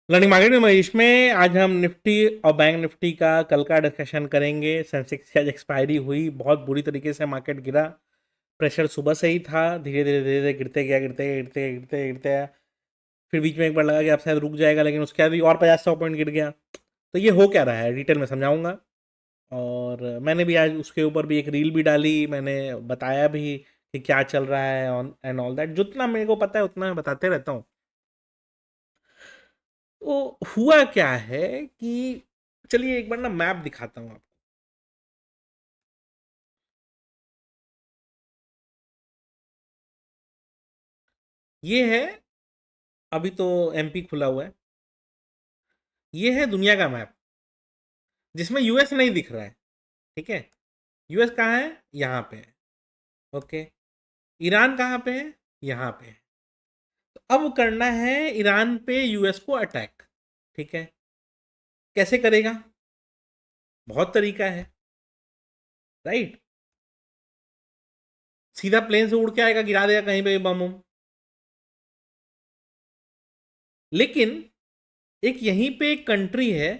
Learning market में महेश में आज हम निफ्टी और बैंक निफ्टी का कल का डिस्कशन करेंगे। सेंसेक्स की आज एक्सपायरी हुई, बहुत बुरी तरीके से मार्केट गिरा। प्रेशर सुबह से ही था, धीरे धीरे धीरे धीरे गिरते गया गिरते गया गिरते गया गिरते गया गिरते गया। फिर बीच में एक बार लगा कि अब शायद रुक जाएगा, लेकिन उसके बाद भी और 50-100 पॉइंट गिर गया। तो ये हो क्या रहा है डिटेल में समझाऊंगा। और मैंने भी आज उसके ऊपर भी एक रील भी डाली, मैंने बताया भी कि क्या चल रहा है ऑन एंड ऑल दैट। जितना मेरे को पता है उतना मैं बताते रहता हूँ। तो हुआ क्या है कि चलिए एक बार ना मैप दिखाता हूँ आपको। ये है, अभी तो एमपी खुला हुआ है। ये है दुनिया का मैप, जिसमें यूएस नहीं दिख रहा है। ठीक है, यूएस कहाँ है? यहाँ पे है। ओके, ईरान कहाँ पे है? यहाँ पे है। तो अब करना है ईरान पे यूएस को अटैक। ठीक है, कैसे करेगा? बहुत तरीका है, राइट। सीधा प्लेन से उड़ के आएगा, गिरा देगा कहीं पे बम उम। लेकिन एक यहीं पे एक कंट्री है,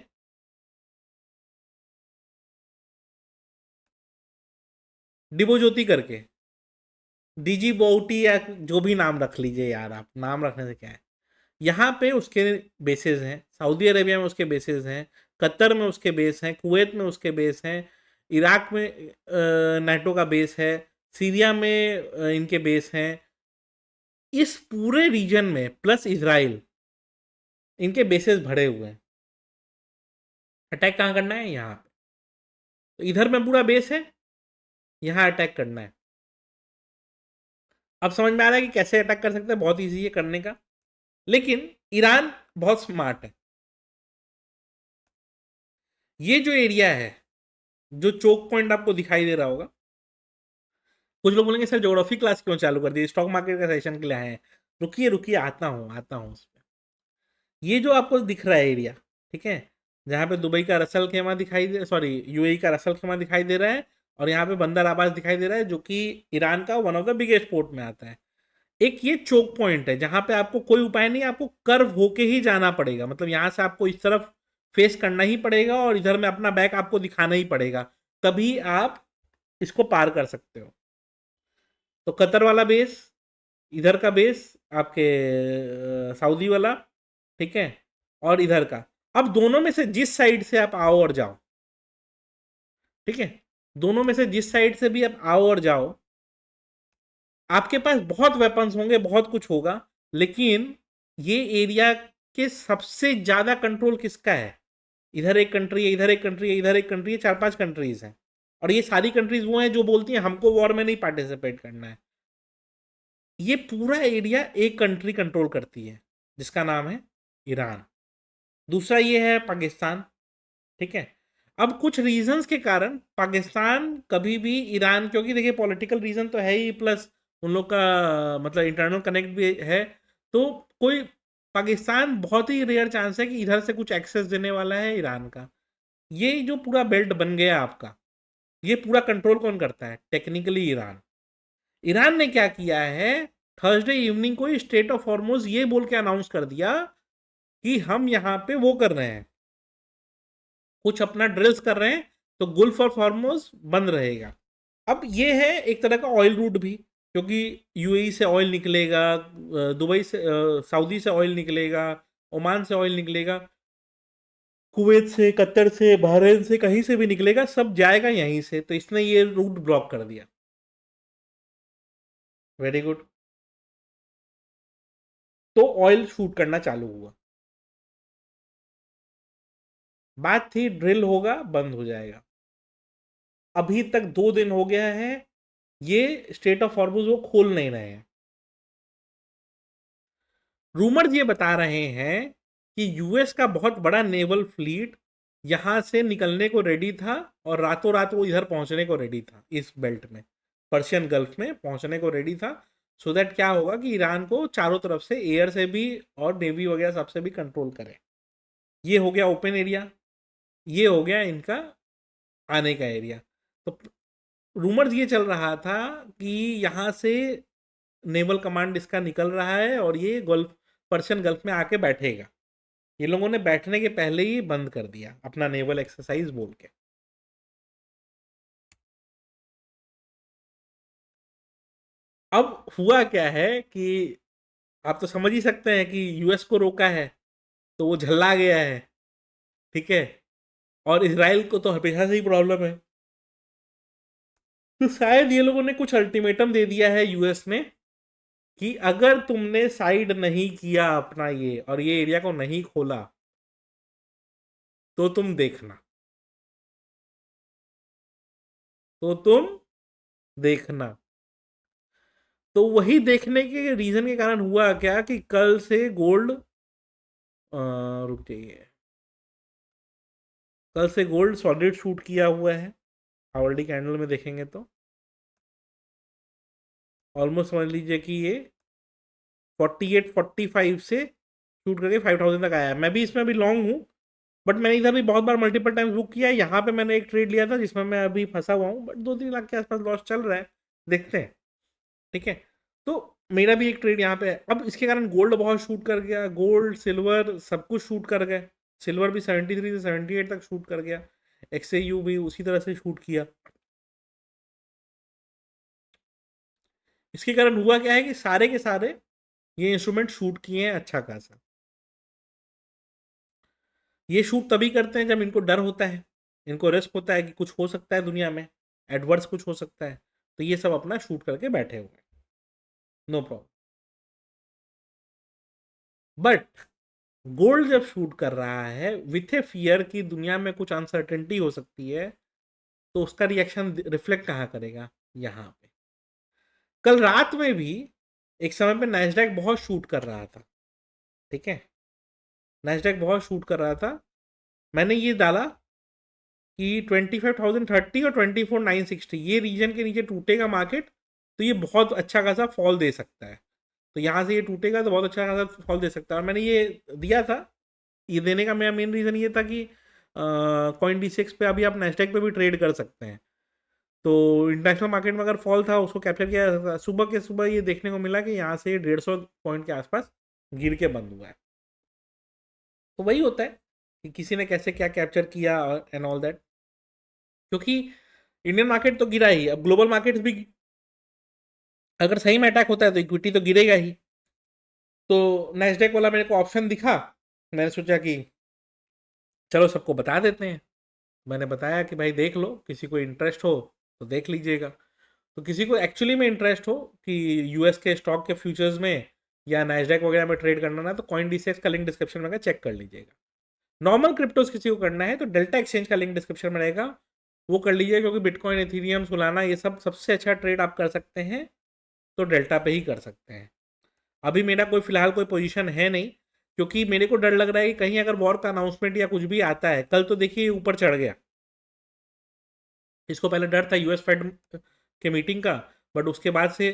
डिबोज्योति करके, डीजी बोउटी या जो भी नाम रख लीजिए यार, आप नाम रखने से क्या है। यहाँ पे उसके बेसेस हैं, सऊदी अरेबिया में उसके बेसेस हैं, कतर में उसके बेस हैं, कुवैत में उसके बेस हैं, इराक में नाटो का बेस है, सीरिया में इनके बेस हैं। इस पूरे रीजन में प्लस इसराइल, इनके बेसेस भरे हुए हैं। अटैक कहाँ करना है? यहाँ पे। तो इधर में पूरा बेस है, यहाँ अटैक करना है। अब समझ में आ रहा है कि कैसे अटैक कर सकते हैं, बहुत ईजी है करने का। लेकिन ईरान बहुत स्मार्ट है। ये जो एरिया है, जो चोक पॉइंट आपको दिखाई दे रहा होगा, कुछ लोग बोलेंगे सर ज्योग्राफी क्लास क्यों चालू कर दी, स्टॉक मार्केट का सेशन के लिए आए हैं। रुकिए रुकिए, आता हूँ उस पर। ये जो आपको दिख रहा है एरिया, ठीक है, जहाँ पे दुबई का रसल खेमा दिखाई दे, सॉरी यूएई का रसल खेमा दिखाई दे रहा है, और यहाँ पे बंदर आबाज दिखाई दे रहा है, जो कि ईरान का one of the biggest port में आता है। एक ये चोक पॉइंट है जहाँ पे आपको कोई उपाय नहीं, आपको कर्व होके ही जाना पड़ेगा। मतलब यहाँ से आपको इस तरफ फेस करना ही पड़ेगा और इधर में अपना बैक आपको दिखाना ही पड़ेगा, तभी आप इसको पार कर सकते हो। तो कतर वाला बेस, इधर का बेस आपके सऊदी वाला, ठीक है, और इधर का। अब दोनों में से जिस साइड से आप आओ और जाओ, ठीक है, दोनों में से जिस साइड से भी आप आओ और जाओ, आपके पास बहुत वेपन्स होंगे, बहुत कुछ होगा। लेकिन ये एरिया के सबसे ज्यादा कंट्रोल किसका है? इधर एक कंट्री है, इधर एक कंट्री है, इधर एक कंट्री है, 4-5 कंट्रीज हैं। और ये सारी कंट्रीज वो हैं जो बोलती हैं हमको वॉर में नहीं पार्टिसिपेट करना है। ये पूरा एरिया एक कंट्री कंट्रोल करती है, जिसका नाम है ईरान। दूसरा ये है पाकिस्तान, ठीक है। अब कुछ रीजंस के कारण पाकिस्तान कभी भी ईरान, क्योंकि देखिए पॉलिटिकल रीजन तो है ही, प्लस उन लोग का मतलब इंटरनल कनेक्ट भी है। तो कोई, पाकिस्तान बहुत ही रेयर चांस है कि इधर से कुछ एक्सेस देने वाला है ईरान का। ये जो पूरा बेल्ट बन गया आपका, ये पूरा कंट्रोल कौन करता है? Technically Iran. ईरान ने क्या किया है, थर्सडे इवनिंग को स्टेट ऑफ हॉर्मुज ये बोल के अनाउंस कर दिया कि हम यहाँ पे वो कर रहे हैं, कुछ अपना ड्रिल्स कर रहे हैं, तो गुल्फ ऑफ हॉर्मुज बंद रहेगा। अब ये है एक तरह का ऑयल रूट भी, क्योंकि यूएई से ऑयल निकलेगा, दुबई से, सऊदी से ऑयल निकलेगा, ओमान से ऑयल निकलेगा, कुवैत से, कतर से, बहरीन से, कहीं से भी निकलेगा, सब जाएगा यहीं से। तो इसने ये रूट ब्लॉक कर दिया। Very good. तो ऑयल शूट करना चालू हुआ। बात थी ड्रिल होगा, बंद हो जाएगा। अभी तक 2 दिन हो गया है, ये स्टेट ऑफ हॉर्मुज वो खोल नहीं रहे हैं। रूमर्स ये बता रहे हैं कि यूएस का बहुत बड़ा नेवल फ्लीट यहां से निकलने को रेडी था, और रातों रात वो इधर पहुंचने को रेडी था, इस बेल्ट में, पर्शियन गल्फ में पहुंचने को रेडी था। सो दैट क्या होगा कि ईरान को चारों तरफ से, एयर से भी और नेवी वगैरह सबसे भी कंट्रोल करे। ये हो गया ओपन एरिया, ये हो गया इनका आने का एरिया। तो रूमर्स ये चल रहा था कि यहाँ से नेवल कमांड इसका निकल रहा है और ये गल्फ, पर्शियन गल्फ में आके बैठेगा। ये लोगों ने बैठने के पहले ही बंद कर दिया अपना नेवल एक्सरसाइज बोल के। अब हुआ क्या है कि आप तो समझ ही सकते हैं कि यूएस को रोका है तो वो झल्ला गया है, ठीक है। और इसराइल को तो हमेशा से ही प्रॉब्लम है। तो शायद ये लोगों ने कुछ अल्टीमेटम दे दिया है यूएस ने कि अगर तुमने साइड नहीं किया अपना ये और ये एरिया को नहीं खोला तो तुम देखना, तो तुम देखना। तो वही देखने के रीजन के कारण हुआ क्या कि कल से गोल्ड, रुक जाइए, कल से गोल्ड सॉलिड शूट किया हुआ है। आवरली कैंडल में देखेंगे तो ऑलमोस्ट समझ लीजिए कि ये 48-45 से शूट करके 5000 तक आया है। मैं भी इसमें अभी लॉन्ग हूँ, बट मैंने इधर भी बहुत बार मल्टीपल टाइम्स बुक किया है। यहाँ पे मैंने एक ट्रेड लिया था जिसमें मैं अभी फंसा हुआ हूँ, बट 2-3 लाख के आसपास लॉस चल रहा है, देखते हैं, ठीक है। तो मेरा भी एक ट्रेड यहाँ पे है। अब इसके कारण गोल्ड बहुत शूट कर गया, गोल्ड सिल्वर सब कुछ शूट कर गए। सिल्वर भी 73 से 78 तक शूट कर गया, एक्सएयू भी उसी तरह से शूट किया। इसके कारण हुआ क्या है कि सारे के सारे ये इंस्ट्रूमेंट शूट किए हैं अच्छा खासा। ये शूट तभी करते हैं जब इनको डर होता है, इनको रिस्क होता है कि कुछ हो सकता है दुनिया में, एडवर्स कुछ हो सकता है, तो ये सब अपना शूट करके बैठे हुए हैं, नो प्रॉब्लम। बट गोल्ड जब शूट कर रहा है विथ ए फियर कि दुनिया में कुछ अनसर्टेनिटी हो सकती है, तो उसका रिएक्शन रिफ्लेक्ट कहाँ करेगा, यहाँ पे। कल रात में भी एक समय पे नैस्डैक बहुत शूट कर रहा था, ठीक है, नैस्डैक बहुत शूट कर रहा था। मैंने ये डाला कि 25,030 और 24,960 ये रीजन के नीचे टूटेगा मार्केट तो ये बहुत अच्छा खासा फॉल दे सकता है। तो यहाँ से ये टूटेगा तो बहुत अच्छा खासा फॉल दे सकता है, और मैंने ये दिया था। ये देने का मेरा मेन रीज़न ये था कि कॉइन डी पे अभी आप नेस्डेक पे भी ट्रेड कर सकते हैं। तो इंटरनेशनल मार्केट में अगर फॉल था उसको कैप्चर किया जा सकता है। सुबह के सुबह ये देखने को मिला कि यहाँ से 150 पॉइंट के आसपास गिर के बंद हुआ है। तो वही होता है कि किसी ने कैसे क्या कैप्चर किया एंड ऑल दैट, क्योंकि इंडियन मार्केट तो गिरा ही, अब ग्लोबल मार्केट्स भी अगर सही में अटैक होता है तो इक्विटी तो गिरेगा ही। तो नेस्डेक वाला मेरे को ऑप्शन दिखा, मैंने सोचा कि चलो सबको बता देते हैं। मैंने बताया कि भाई देख लो, किसी को इंटरेस्ट हो तो देख लीजिएगा। तो किसी को एक्चुअली में इंटरेस्ट हो कि यूएस के स्टॉक के फ्यूचर्स में या नैस्डैक वगैरह में ट्रेड करना ना, तो कॉइन डीसीएक्स का लिंक डिस्क्रिप्शन में चेक कर लीजिएगा। नॉर्मल क्रिप्टोज किसी को करना है तो डेल्टा एक्सचेंज का लिंक डिस्क्रिप्शन में रहेगा, वो कर लीजिए, क्योंकि बिटकॉइन, एथीरियम, सोलाना ये सब सबसे अच्छा ट्रेड आप कर सकते हैं तो डेल्टा पे ही कर सकते हैं। अभी मेरा कोई फिलहाल कोई पोजीशन है नहीं, क्योंकि मेरे को डर लग रहा है कि कहीं अगर वॉर का अनाउंसमेंट या कुछ भी आता है, कल तो देखिए ऊपर चढ़ गया, इसको पहले डर था यूएस फेड के मीटिंग का, बट उसके बाद से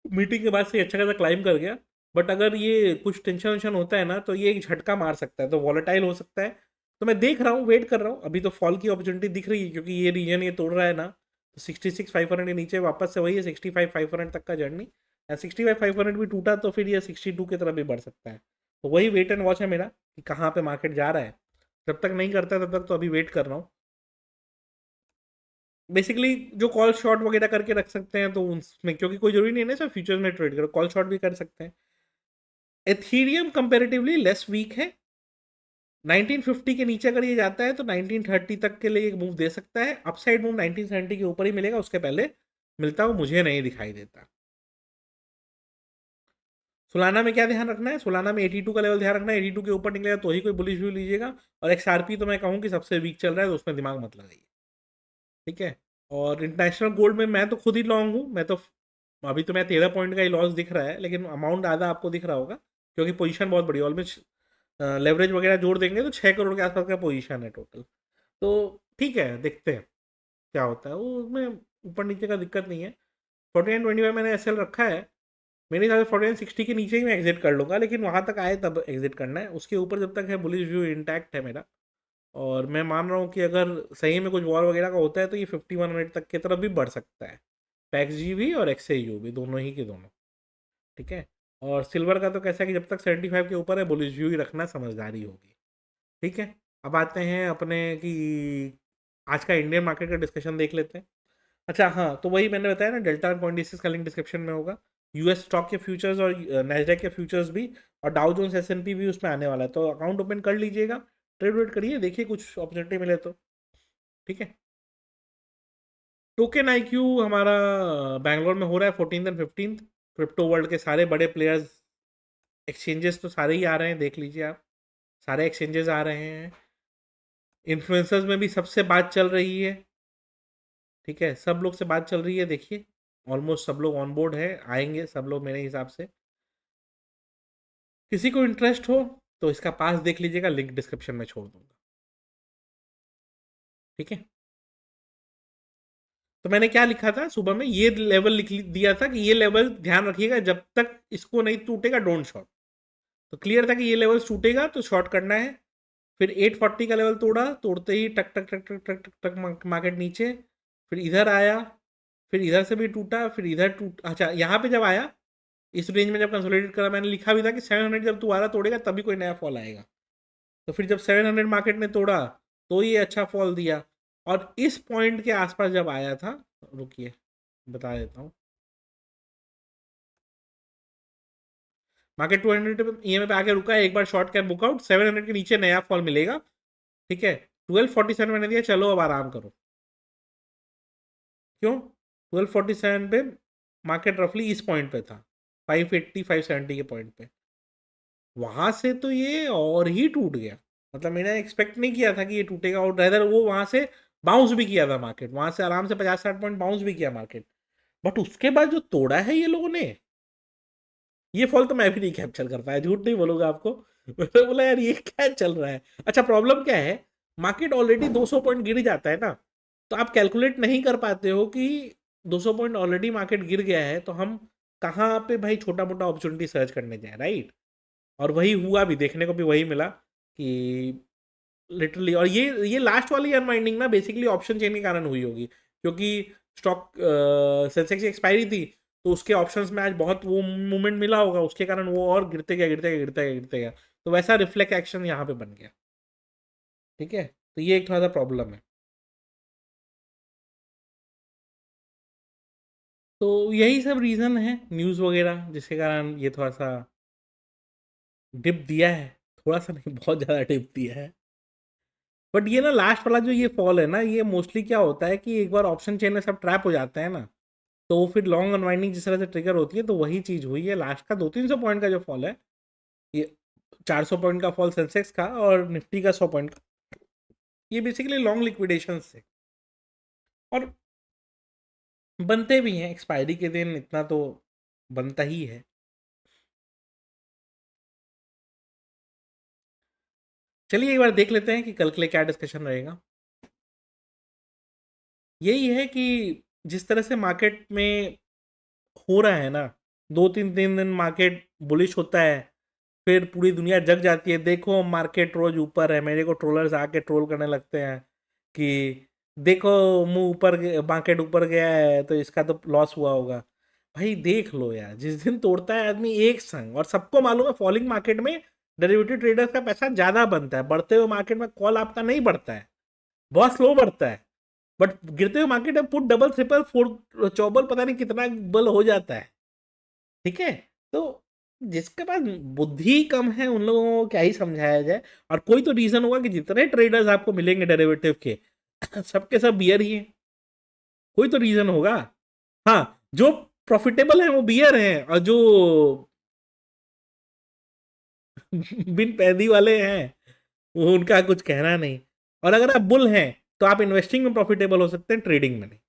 मीटिंग के बाद से अच्छा खासा क्लाइम कर गया। बट अगर ये कुछ टेंशन वेंशन होता है ना तो ये एक झटका मार सकता है, तो वॉलेटाइल हो सकता है। तो मैं देख रहा हूँ, वेट कर रहा हूँ, अभी तो फॉल की अपॉर्चुनिटी दिख रही है क्योंकि ये रीजन ये तोड़ रहा है ना, तो 66,500 के नीचे वापस से वही है 65,500 तक का जर्नी। 65,500 भी टूटा तो फिर ये 62 की तरफ भी बढ़ सकता है। तो वही वेट एंड वॉच है मेरा कि कहाँ पे मार्केट जा रहा है। जब तक नहीं करता तब तक तो अभी वेट कर रहा हूँ। बेसिकली जो कॉल शॉट वगैरह करके रख सकते हैं तो उसमें, क्योंकि कोई जरूरी नहीं है ना सर फ्यूचर्स में ट्रेड करो, कॉल शॉट भी कर सकते हैं। एथीरियम कंपेरेटिवली लेस वीक है। 1950 के नीचे अगर ये जाता है तो 1930 तक के लिए एक मूव दे सकता है। अपसाइड मूव 1970 के ऊपर ही मिलेगा, उसके पहले मिलता हुआ मुझे नहीं दिखाई देता। सोलाना में क्या ध्यान रखना है, सोलाना में 82 का लेवल ध्यान रखना है, 82 के ऊपर निकलेगा तो ही कोई बुलिश व्यू लीजिएगा। और एक्सआरपी तो मैं कहूँ कि सबसे वीक चल रहा है तो उसमें दिमाग मत लगाइए, ठीक है। और इंटरनेशनल गोल्ड में मैं तो खुद ही लॉन्ग हूँ, मैं तो अभी तो मैं 13 पॉइंट का ही लॉस दिख रहा है, लेकिन अमाउंट आधा आपको दिख रहा होगा क्योंकि पोजीशन बहुत बड़ी, ऑलमोस्ट लेवरेज वगैरह जोड़ देंगे तो 6 करोड़ के आसपास का पोजीशन है टोटल। तो ठीक है, देखते हैं क्या होता है, वो उसमें ऊपर नीचे का दिक्कत नहीं है। 49-25 मैंने एसएल रखा है, मेरे हिसाब से 49-60 के नीचे ही मैं एग्जिट कर लूँगा, लेकिन वहाँ तक आए तब एग्जिट करना है, उसके ऊपर जब तक है बुलिश व्यू इंटैक्ट है मेरा। और मैं मान रहा हूँ कि अगर सही में कुछ वॉर वगैरह का होता है तो ये 51 मिनट तक की तरफ भी बढ़ सकता है, पैक्स जी भी और एक्सए यू भी, दोनों ही के दोनों, ठीक है। और सिल्वर का तो कैसा है कि जब तक 75 के ऊपर है बुलिश व्यू ही रखना समझदारी होगी। ठीक है, अब आते हैं अपने कि आज का इंडियन मार्केट का डिस्कशन देख लेते हैं। अच्छा हाँ, तो वही मैंने बताया ना, डेल्टा पॉइंट डिसिस का लिंक डिस्क्रिप्शन में होगा। यूएस स्टॉक के फ्यूचर्स और नैस्डैक के फ्यूचर्स भी, और डाउ जोन्स एसएनपी भी उसमें आने वाला है, तो अकाउंट ओपन कर लीजिएगा, ट्रेड वेड करिए, देखिए कुछ अपॉर्चुनिटी मिले तो। ठीक है, टोकन आईक्यू हमारा बैंगलोर में हो रहा है 14th and 15th। Crypto world के सारे बड़े प्लेयर्स, एक्सचेंजेस तो सारे ही आ रहे हैं, देख लीजिए आप, सारे एक्सचेंजेस आ रहे हैं। इन्फ्लुएंसर्स में भी सबसे बात चल रही है। ठीक है, सब लोग से बात चल रही है, देखिए ऑलमोस्ट सब लोग ऑन बोर्ड है, आएंगे सब लोग मेरे हिसाब से। किसी को इंटरेस्ट हो तो इसका पास देख लीजिएगा, लिंक डिस्क्रिप्शन में छोड़ दूंगा। ठीक है, तो मैंने क्या लिखा था सुबह में, ये लेवल लिख दिया था कि ये लेवल ध्यान रखिएगा, जब तक इसको नहीं टूटेगा डोंट शॉर्ट। तो क्लियर था कि ये लेवल टूटेगा तो शॉर्ट करना है। फिर 840 का लेवल तोड़ा, तोड़ते ही टक टक टक टक टक टक टक मार्केट नीचे, फिर इधर आया, फिर इधर से भी टूटा, फिर इधर टूट, अच्छा यहाँ पे जब आया इस रेंज में जब कंसोलिडेट करा, मैंने लिखा भी था कि 700 जब दोबारा तोड़ेगा तभी कोई नया फॉल आएगा। तो फिर जब 700 मार्केट ने तोड़ा तो ये अच्छा फॉल दिया, और इस पॉइंट के आसपास जब आया था, रुकिए बता देता हूँ, मार्केट 200 ईएमए पे आके रुका है, एक बार शॉर्ट कैप बुकआउट, 700 के नीचे नया फॉल मिलेगा। ठीक है, 1247 मैंने दिया, चलो अब आराम करो। क्यों? 1247 पे मार्केट रफली इस पॉइंट पे था, 580 570 के पॉइंट पे, वहां से तो ये और ही टूट गया। मतलब मैंने एक्सपेक्ट नहीं किया था कि ये टूटेगा, और रेदर वो वहां से बाउंस भी किया था मार्केट, वहां से आराम से 50-60 पॉइंट बाउंस भी किया मार्केट। बट उसके बाद जो तोड़ा है ये लोगों ने, ये फॉल तो मैं भी नहीं कैप्चर कर पाया, झूठ नहीं बोलूंगा आपको। मैंने बोला यार ये क्या चल रहा है। अच्छा प्रॉब्लम क्या है, मार्केट ऑलरेडी 200 पॉइंट गिर जाता है ना, तो आप कैलकुलेट नहीं कर पाते हो कि 200 पॉइंट ऑलरेडी मार्केट गिर गया है, तो हम कहाँ पे भाई छोटा मोटा अपॉर्चुनिटी सर्च करने जाए, राइट। और वही हुआ भी, देखने को भी वही मिला कि लिटरली, और ये लास्ट वाली अनवाइंडिंग ना बेसिकली ऑप्शन चेन के कारण हुई होगी, क्योंकि स्टॉक सेंसेक्स की एक्सपायरी थी, तो उसके ऑप्शंस में आज बहुत वो मूवमेंट मिला होगा, उसके कारण वो और गिरते गया गिरते गया गिरते गया गिरते गया, तो वैसा रिफ्लेक्ट एक्शन यहाँ पे बन गया। ठीक है, तो ये एक थोड़ा सा प्रॉब्लम है। तो यही सब रीज़न है न्यूज़ वगैरह जिसके कारण ये थोड़ा सा डिप दिया है, थोड़ा सा नहीं बहुत ज़्यादा डिप दिया है। बट ये ना लास्ट वाला जो ये फॉल है ना, ये मोस्टली क्या होता है कि एक बार ऑप्शन चेन में सब ट्रैप हो जाते हैं ना, तो वो फिर लॉन्ग अनवाइंडिंग जिस तरह से ट्रिगर होती है, तो वही चीज़ हुई है। लास्ट का 200-300 पॉइंट का जो फॉल है, ये 400 पॉइंट का फॉल सेंसेक्स का, और निफ्टी का 100 पॉइंट का, ये बेसिकली लॉन्ग लिक्विडेशन से, और बनते भी हैं एक्सपायरी के दिन, इतना तो बनता ही है। चलिए एक बार देख लेते हैं कि कल के लिए क्या डिस्कशन रहेगा। यही है कि जिस तरह से मार्केट में हो रहा है ना, 2-3 दिन मार्केट बुलिश होता है, फिर पूरी दुनिया जग जाती है, देखो मार्केट रोज ऊपर है, मेरे को ट्रोलर्स आके ट्रोल करने लगते हैं कि देखो मुंह ऊपर, मार्केट ऊपर गया है तो इसका तो लॉस हुआ होगा। भाई देख लो यार, जिस दिन तोड़ता है आदमी एक संग, और सबको मालूम है फॉलिंग मार्केट में डेरिवेटिव ट्रेडर्स का पैसा ज्यादा बनता है, बढ़ते हुए मार्केट में कॉल आपका नहीं बढ़ता है, बहुत स्लो बढ़ता है। बट गिरते हुए मार्केट में पुट डबल ट्रिपल फोर चौबल पता नहीं कितना बल हो जाता है। ठीक है, तो जिसके पास बुद्धि कम है उन लोगों को क्या ही समझाया जाए। और कोई तो रीजन होगा कि जितने ट्रेडर्स आपको मिलेंगे डेरिवेटिव के सबके सब बियर ही हैं, कोई तो रीजन होगा। हाँ, जो प्रॉफिटेबल है वो बियर हैं, और जो बिन पैदी वाले हैं वो उनका कुछ कहना नहीं। और अगर आप बुल हैं तो आप इन्वेस्टिंग में प्रॉफिटेबल हो सकते हैं, ट्रेडिंग में नहीं।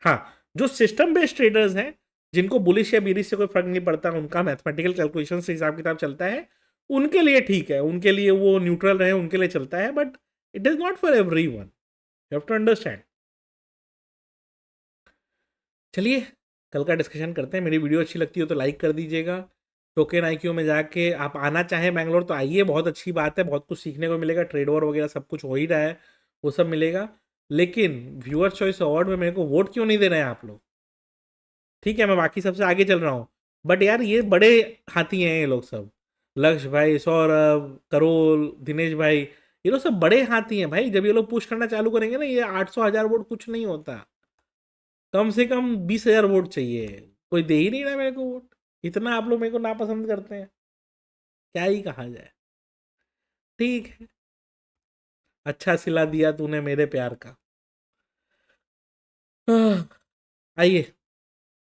हाँ, जो सिस्टम बेस्ड ट्रेडर्स हैं, जिनको बुलिश या बीरिश से कोई फर्क नहीं पड़ता, उनका मैथमेटिकल कैलकुलेशन से हिसाब किताब चलता है, उनके लिए ठीक है, उनके लिए वो न्यूट्रल रहे, उनके लिए चलता है, but it is not for every one, you have to understand. चलिए कल का डिस्कशन करते हैं। मेरी वीडियो अच्छी लगती हो तो लाइक कर दीजिएगा। टोकन आईक्यू में जाके आप आना चाहें बैंगलोर तो आइए, बहुत अच्छी बात है, बहुत कुछ सीखने को मिलेगा, ट्रेड वॉर वगैरह सब कुछ हो ही रहा है, वो सब मिलेगा। लेकिन व्यूअर चॉइस अवार्ड में मेरे को वोट क्यों नहीं दे रहे हैं आप लोग? ठीक है, मैं बाकी सबसे आगे चल रहा हूँ, बट यार ये बड़े हाथी हैं ये लोग सब, लक्ष्य भाई, सौरभ, करोल, दिनेश भाई, ये लोग सब बड़े हाथी हैं भाई। जब ये लोग पुश करना चालू करेंगे ना, ये 800 1000 वोट कुछ नहीं होता, कम से कम 20 000 वोट चाहिए। कोई दे ही नहीं रहा मेरे को वोट, इतना आप लोग मेरे को नापसंद करते हैं, क्या ही कहा जाए। ठीक है, अच्छा सिला दिया तूने मेरे प्यार का। आह, आइए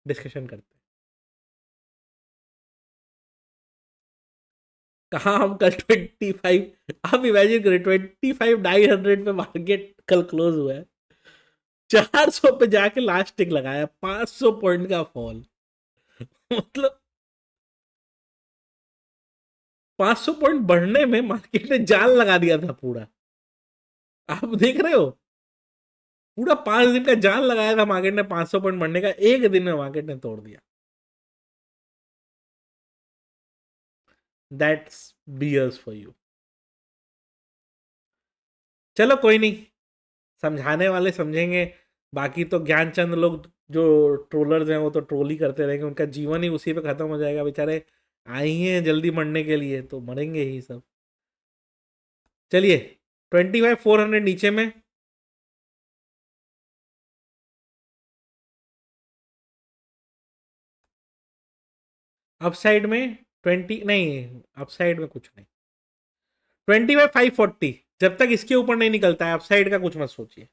डिस्कशन करते हैं। कहाँ हम कल 25, आप इमेजिन करें 25,900 पे मार्केट कल क्लोज हुआ है, 400 पे जाके लास्ट टिक लगाया, 500 पॉइंट का फॉल। मतलब 500 पॉइंट बढ़ने में मार्केट ने जाल लगा दिया था पूरा, आप देख रहे हो, पूरा 5 दिन का जाल लगाया था मार्केट ने 500 पॉइंट बढ़ने का, एक दिन में मार्केट ने तोड़ दिया। That's bears for you. चलो कोई नहीं, समझाने वाले समझेंगे, बाकी तो ज्ञानचंद लोग जो ट्रोलर्स हैं वो तो ट्रोल ही करते रहेंगे, उनका जीवन ही उसी पे खत्म हो जाएगा बेचारे, आई हैं जल्दी मरने के लिए तो मरेंगे ही सब। चलिए 25,400 नीचे में, अपसाइड में 20 नहीं, अपसाइड में कुछ नहीं, 25,540, जब तक इसके ऊपर नहीं निकलता है अपसाइड का कुछ मत सोचिए।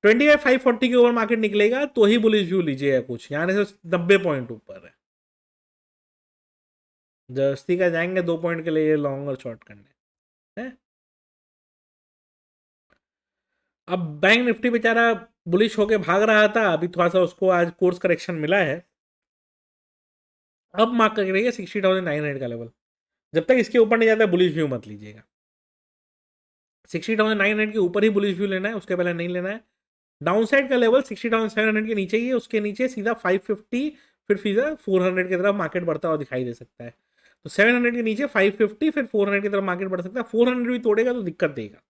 25,540 के ऊपर मार्केट निकलेगा तो ही बुलिश व्यू लीजिएगा, कुछ यहाँ से 90 पॉइंट ऊपर है, जस्ती का जाएंगे 2 पॉइंट के लिए लॉन्ग और शॉर्ट करने है। अब बैंक निफ्टी बेचारा बुलिश होके भाग रहा था, अभी थोड़ा सा उसको आज कोर्स करेक्शन मिला है, अब मार्क कर रही है 60,900 का लेवल, जब तक इसके ऊपर नहीं जाता बुलिश व्यू मत लीजिएगा। 60,900 के ऊपर ही बुलिश व्यू लेना है, उसके पहले नहीं लेना है। डाउन साइड का लेवल 60,700 के नीचे ही है, उसके नीचे सीधा 550, फिर सीधा 400 की तरफ मार्केट बढ़ता हुआ दिखाई दे सकता है। तो 700 के नीचे 550, फिर 400 की तरफ मार्केट बढ़ सकता है, 400 भी तोड़ेगा तो दिक्कत देगा।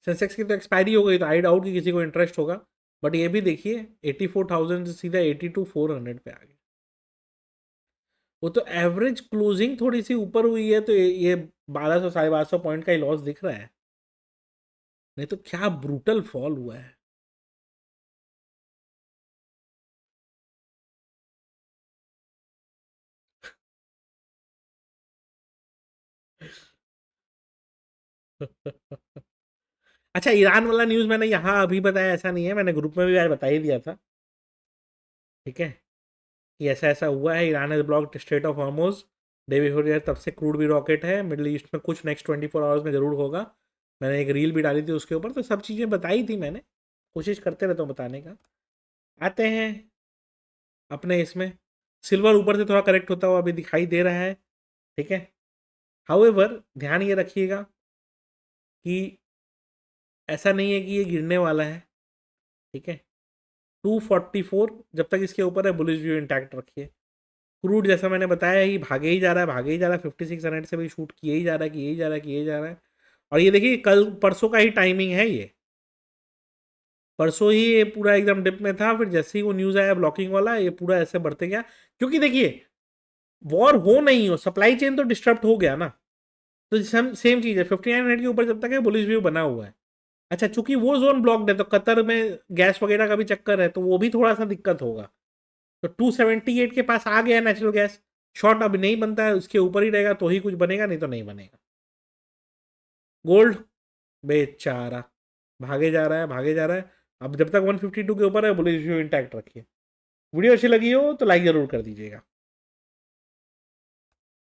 सेंसेक्स की तो एक्सपायरी हो गई, तो आई डाउट कि किसी को इंटरेस्ट होगा, बट ये भी देखिए 84,000 से सीधा 82,400 पे आ गया। वो तो एवरेज क्लोजिंग थोड़ी सी ऊपर हुई है, तो ये 1200 1250 पॉइंट का ही लॉस दिख रहा है, नहीं तो क्या ब्रूटल फॉल हुआ है। अच्छा, ईरान वाला न्यूज़ मैंने यहाँ अभी बताया ऐसा नहीं है, मैंने ग्रुप में भी आज बता ही दिया था, ठीक है, कि ऐसा ऐसा हुआ है, Iran has blocked straight of Hormuz day before year, तब से क्रूड भी रॉकेट है मिडिल ईस्ट में, कुछ नेक्स्ट 24 आवर्स में ज़रूर होगा। मैंने एक रील भी डाली थी उसके ऊपर, तो सब चीज़ें बताई थी मैंने, कोशिश करते रहता हूँ बताने का। आते हैं अपने इसमें, सिल्वर ऊपर से थोड़ा करेक्ट होता हुआ अभी दिखाई दे रहा है, ठीक है। हाउएवर ध्यान ये रखिएगा कि ऐसा नहीं है कि ये गिरने वाला है, ठीक है। 244 जब तक इसके ऊपर है बुलिश व्यू इंटैक्ट रखिए। क्रूड जैसा मैंने बताया ही भागे ही जा रहा है, भागे ही जा रहा है, 5600 से भी शूट किए ही जा रहा है, किए ही जा रहा है, किए ही जा रहा है। और ये देखिए कल परसों का ही टाइमिंग है, ये परसों ही ये पूरा एकदम डिप में था, फिर जैसे ही वो न्यूज़ आया ब्लॉकिंग वाला, ये पूरा ऐसे बढ़ते गया, क्योंकि देखिए वॉर हो नहीं हो, सप्लाई चेन तो डिस्टर्ब हो गया ना, तो सेम चीज़ है, 5900 के ऊपर जब तक है बुलिश व्यू बना हुआ है। अच्छा, चूंकि वो जोन ब्लॉक्ड है तो कतर में गैस वगैरह का भी चक्कर है, तो वो भी थोड़ा सा दिक्कत होगा। तो 278 के पास आ गया नेचुरल गैस, शॉर्ट अभी नहीं बनता है, उसके ऊपर ही रहेगा तो ही कुछ बनेगा, नहीं तो नहीं बनेगा। गोल्ड बेचारा भागे जा रहा है, भागे जा रहा है, अब जब तक 152 के ऊपर है बुलिश व्यू इंटैक्ट रखिए। वीडियो अच्छी लगी हो तो लाइक जरूर कर दीजिएगा।